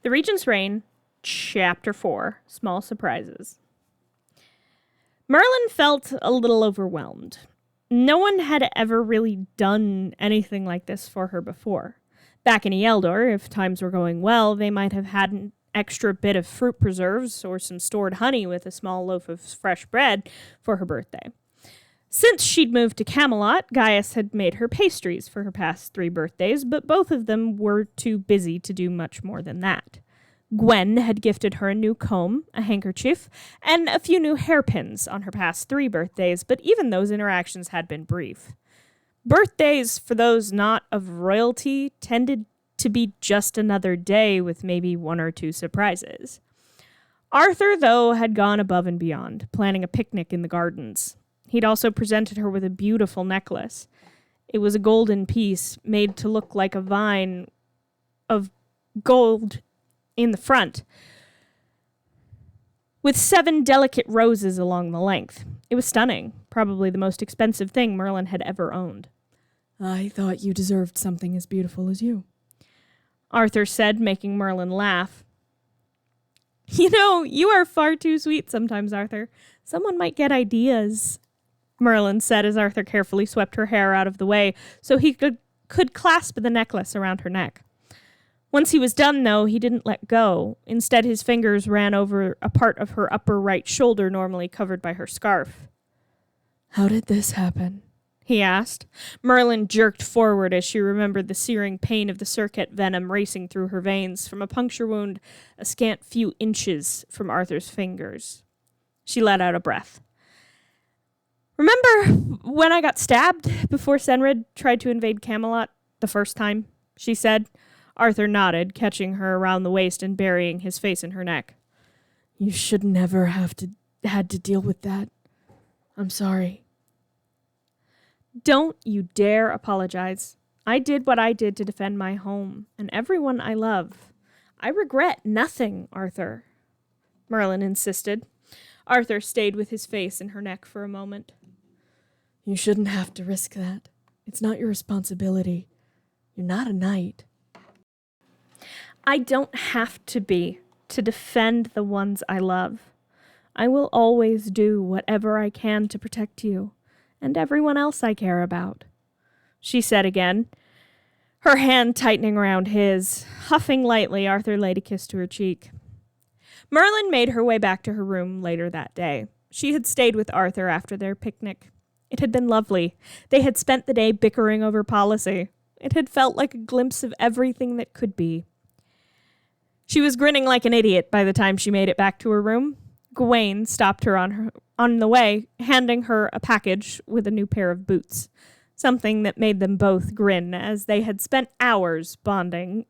The Regent's Reign, Chapter 4, Small Surprises. Merlin felt a little overwhelmed. No one had ever really done anything like this for her before. Back in Eldor, if times were going well, they might have had an extra bit of fruit preserves or some stored honey with a small loaf of fresh bread for her birthday. Since she'd moved to Camelot, Gaius had made her pastries for her past 3 birthdays, but both of them were too busy to do much more than that. Gwen had gifted her a new comb, a handkerchief, and a few new hairpins on her past 3 birthdays, but even those interactions had been brief. Birthdays, for those not of royalty, tended to be just another day with maybe 1 or 2 surprises. Arthur, though, had gone above and beyond, planning a picnic in the gardens. He'd also presented her with a beautiful necklace. It was a golden piece made to look like a vine of gold in the front, with 7 delicate roses along the length. It was stunning, probably the most expensive thing Merlin had ever owned. "I thought you deserved something as beautiful as you," Arthur said, making Merlin laugh. "You know, you are far too sweet sometimes, Arthur. Someone might get ideas," Merlin said as Arthur carefully swept her hair out of the way so he could clasp the necklace around her neck. Once he was done, though, he didn't let go. Instead, his fingers ran over a part of her upper right shoulder normally covered by her scarf. "How did this happen?" he asked. Merlin jerked forward as she remembered the searing pain of the circuit venom racing through her veins from a puncture wound a scant few inches from Arthur's fingers. She let out a breath. "Remember when I got stabbed before Senrid tried to invade Camelot the first time?" she said. Arthur nodded, catching her around the waist and burying his face in her neck. "You should never had to deal with that. I'm sorry." "Don't you dare apologize. I did what I did to defend my home and everyone I love. I regret nothing, Arthur," Merlin insisted. Arthur stayed with his face in her neck for a moment. "You shouldn't have to risk that. It's not your responsibility. You're not a knight." "I don't have to be to defend the ones I love. I will always do whatever I can to protect you and everyone else I care about," she said again, her hand tightening around his. Huffing lightly, Arthur laid a kiss to her cheek. Merlin made her way back to her room later that day. She had stayed with Arthur after their picnic. It had been lovely. They had spent the day bickering over policy. It had felt like a glimpse of everything that could be. She was grinning like an idiot by the time she made it back to her room. Gawain stopped her on the way, handing her a package with a new pair of boots, something that made them both grin, as they had spent hours bonding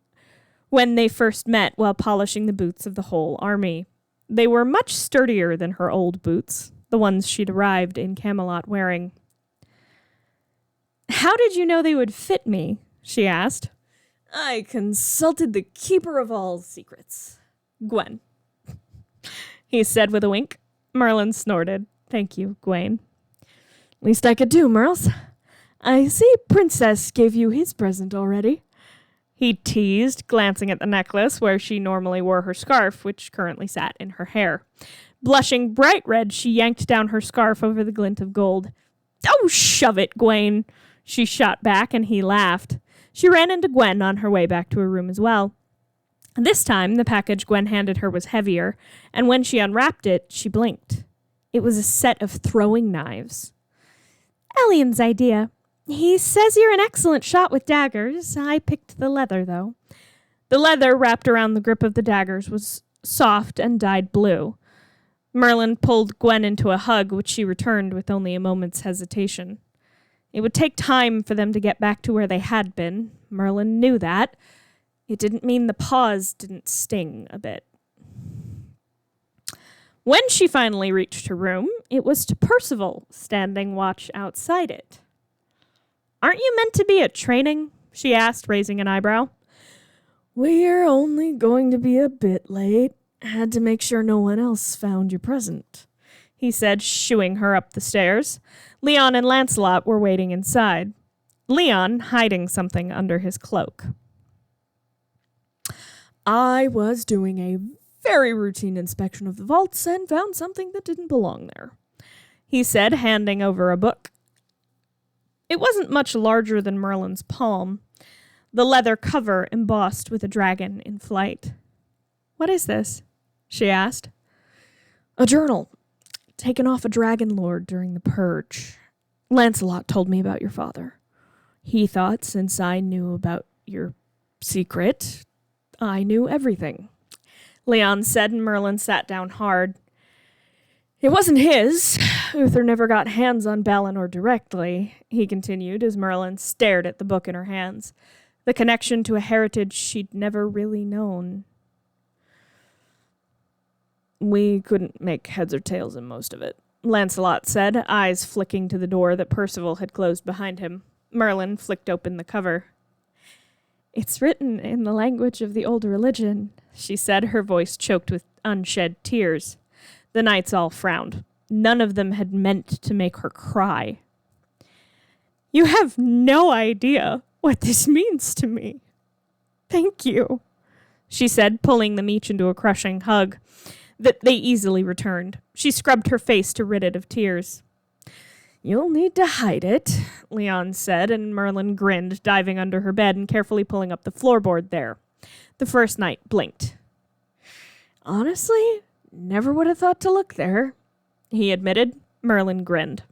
when they first met while polishing the boots of the whole army. They were much sturdier than her old boots, the ones she'd arrived in Camelot wearing. "How did you know they would fit me?" she asked. "I consulted the keeper of all secrets, Gwen," he said with a wink. Merlin snorted. "Thank you, Gawain." "Least I could do, Merles. I see Princess gave you his present already," he teased, glancing at the necklace where she normally wore her scarf, which currently sat in her hair. Blushing bright red, she yanked down her scarf over the glint of gold. "Oh, shove it, Gawain," she shot back, and he laughed. She ran into Gwen on her way back to her room as well. This time, the package Gwen handed her was heavier, and when she unwrapped it, she blinked. It was a set of throwing knives. "Elian's idea. He says you're an excellent shot with daggers. I picked the leather, though." The leather wrapped around the grip of the daggers was soft and dyed blue. Merlin pulled Gwen into a hug, which she returned with only a moment's hesitation. It would take time for them to get back to where they had been. Merlin knew that. It didn't mean the pause didn't sting a bit. When she finally reached her room, it was to Percival, standing watch outside it. "Aren't you meant to be at training?" she asked, raising an eyebrow. "We're only going to be a bit late. Had to make sure no one else found your present," he said, shooing her up the stairs. Leon and Lancelot were waiting inside, Leon hiding something under his cloak. I was doing a very routine inspection of the vaults and found something that didn't belong there," he said, handing over a book. It wasn't much larger than Merlin's palm, the leather cover embossed with a dragon in flight. "What is this?" she asked. "A journal, taken off a dragon lord during the purge. Lancelot told me about your father. He thought since I knew about your secret, I knew everything," Leon said, and Merlin sat down hard. "It wasn't his. Uther never got hands on Balinor directly," he continued as Merlin stared at the book in her hands, the connection to a heritage she'd never really known. "We couldn't make heads or tails in most of it," Lancelot said, eyes flicking to the door that Percival had closed behind him. Merlin flicked open the cover. "It's written in the language of the old religion," she said, her voice choked with unshed tears. The knights all frowned. None of them had meant to make her cry. "You have no idea what this means to me. Thank you," she said, pulling them each into a crushing hug that they easily returned. She scrubbed her face to rid it of tears. "You'll need to hide it," Leon said, and Merlin grinned, diving under her bed and carefully pulling up the floorboard there. The first knight blinked. "Honestly, never would have thought to look there," he admitted. Merlin grinned.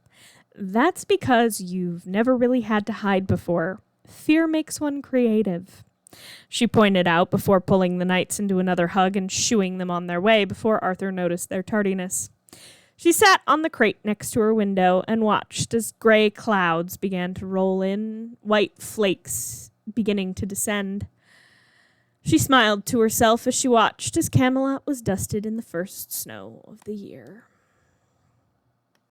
"That's because you've never really had to hide before. Fear makes one creative," she pointed out before pulling the knights into another hug and shooing them on their way before Arthur noticed their tardiness. She sat on the crate next to her window and watched as gray clouds began to roll in, white flakes beginning to descend. She smiled to herself as she watched as Camelot was dusted in the first snow of the year.